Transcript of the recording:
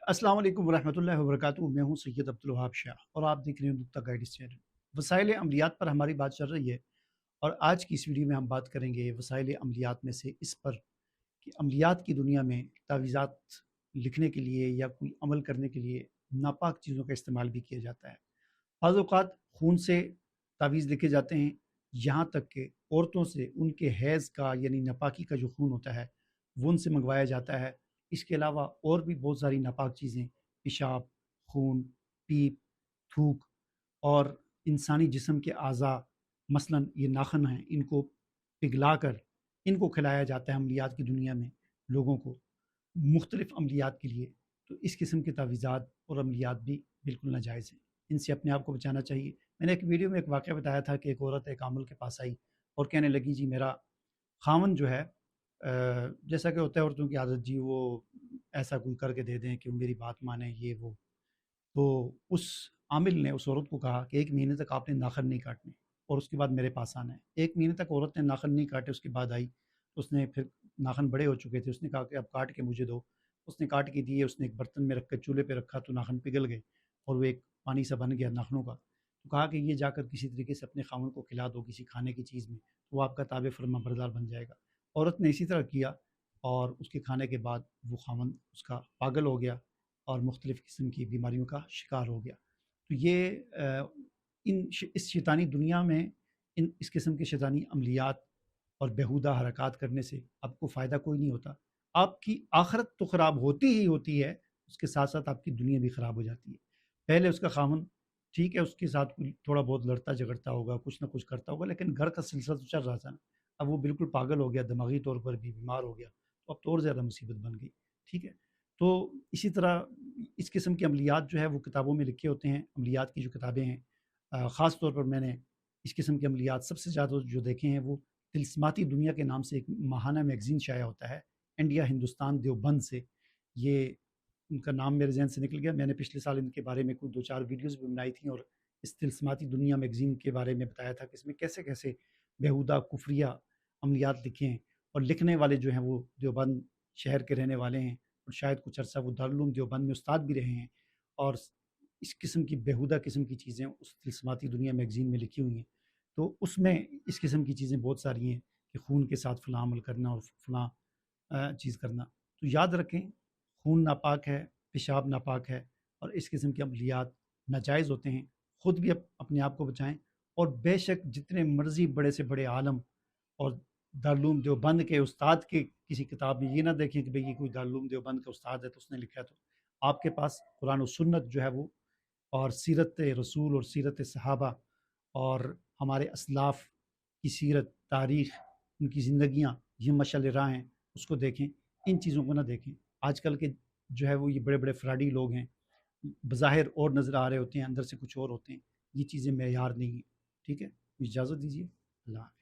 अस्सलाम वालेकुम वरहमतुल्लाहि वबरकातुहू। मैं हूं सैयद अब्दुल वहाब शाह और आप देख रहे हैं नुक्ता गाइड्स चैनल। वसाइल अमलियात पर हमारी बात चल रही है और आज की इस वीडियो में हम बात करेंगे वसाइल अमलियात में से इस पर कि अमलियात की दुनिया में तावीज़ात लिखने के लिए या कोई अमल करने के लिए नापाक चीज़ों का इस्तेमाल भी किया जाता है। बाज़ औक़ात खून से तावीज़ लिखे जाते हैं, यहाँ तक कि औरतों से उनके हैज़ का यानी नापाकी का जो खून होता है वो उनसे मंगवाया जाता है। इसके अलावा और भी बहुत सारी नापाक चीज़ें, पेशाब, खून, पीप, थूक और इंसानी जिस्म के अज़ा मसलन ये नाखून हैं, इनको पिघलाकर इनको खिलाया जाता है अमलियात की दुनिया में लोगों को, मुख्तलिफ़ अमलियात के लिए। तो इस किस्म के तावीज़ात और अमलियात भी बिल्कुल नाजायज़ हैं, इनसे अपने आप को बचाना चाहिए। मैंने एक वीडियो में एक वाक़या बताया था कि एक औरत एक आमिल के पास आई और कहने लगी, जी मेरा ख़ावंद जो है जैसा कि होता है औरतों की आदत, जी वो ऐसा कोई करके दे दें कि वो मेरी बात माने, ये वो। तो उस आमिल ने उस औरत को कहा कि 1 महीने तक आपने नाखून नहीं काटने और उसके बाद मेरे पास आना है। 1 महीने तक औरत ने नाखून नहीं काटे, उसके बाद आई, तो उसने फिर नाखून बड़े हो चुके थे, उसने कहा कि अब काट के मुझे दो। उसने काट के दिए, उसने एक बर्तन में रख कर चूल्हे पे रखा तो नाखून पिघल गए और वो एक पानी सा बन गया नाखूनों का। तो कहा कि ये जाकर किसी तरीके से अपने खामन को खिला दो किसी खाने की चीज़ में, तो वो आपका ताबे फर्मा बरदार बन जाएगा। औरत ने इसी तरह किया और उसके खाने के बाद वो खामन उसका पागल हो गया और मुख्तलिफ़ किस्म की बीमारियों का शिकार हो गया। तो ये इस शैतानी दुनिया में इस किस्म के शैतानी अमलियात और बेहुदा हरकत करने से आपको फ़ायदा कोई नहीं होता। आपकी आखिरत तो ख़राब होती ही होती है, उसके साथ-साथ आपकी दुनिया भी ख़राब हो जाती है। पहले उसका ख़ावंद ठीक है, उसके साथ कोई थोड़ा बहुत लड़ता-झगड़ता होगा, कुछ ना कुछ करता होगा, लेकिन घर का सिलसिला तो चल रहा था ना। अब वो बिल्कुल पागल हो गया, दिमागी तौर पर भी बीमार हो गया, तो अब तो और ज़्यादा मुसीबत बन गई। ठीक है? तो इसी तरह इस किस्म के अमलियात जो है वो किताबों में लिखे होते हैं। अमलियात की जो किताबें हैं, ख़ास तौर पर मैंने इस किस्म के अमलियात सबसे ज़्यादा जो देखे हैं वो तिल्स्माती दुनिया के नाम से एक माहाना मैगज़ीन शाया होता है, इंडिया हिंदुस्तान देवबंद से। ये उनका नाम मेरे ज़हन से निकल गया। मैंने पिछले साल इनके बारे में कोई 2-4 वीडियोज़ भी बनाई थी और इस तिल्स्माती दुनिया मैगज़ीन के बारे में बताया था कि इसमें कैसे-कैसे बेहुदा कुफ़रिया अमलियात लिखे हैं और लिखने वाले जो हैं वो देवबंद शहर के रहने वाले हैं और शायद कुछ अरसा वो दारुल उलूम देवबंद में उस्ताद भी रहे हैं और इस किस्म की बेहुदा किस्म की चीज़ें उस तिल्स्माती दुनिया मैगज़ीन में लिखी हुई हैं। तो उसमें इस किस्म की चीज़ें बहुत सारी हैं कि खून के साथ फ़लाँ अमल करना और फ़लाँ चीज़ करना। तो याद रखें, खून नापाक है, पेशाब नापाक है और इस किस्म के अमलियात नाजायज़ होते हैं। खुद भी अपने आप को बचाएँ और बेशक जितने मर्ज़ी बड़े से बड़े आलम और दारुल उलूम देवबंद के उस्ताद के किसी किताब में ये ना देखें कि भई ये कोई दारुल उलूम देवबंद का उस्ताद है तो उसने लिखा है। तो आपके पास कुरान और सुन्नत जो है वो और सीरत रसूल और सीरत सहाबा और हमारे असलाफ़ की सीरत, तारीख़, उनकी ज़िंदगियाँ, ये मशाल राह हैं, उसको देखें, इन चीज़ों को ना देखें। आजकल के जो है वो ये बड़े-बड़े फ्रॉडी लोग हैं, बज़ाहिर और नज़र आ रहे होते हैं, अंदर से कुछ और होते हैं। ये चीज़ें मेयार नहीं हैं। ठीक है? इजाज़त दीजिए। अल्लाह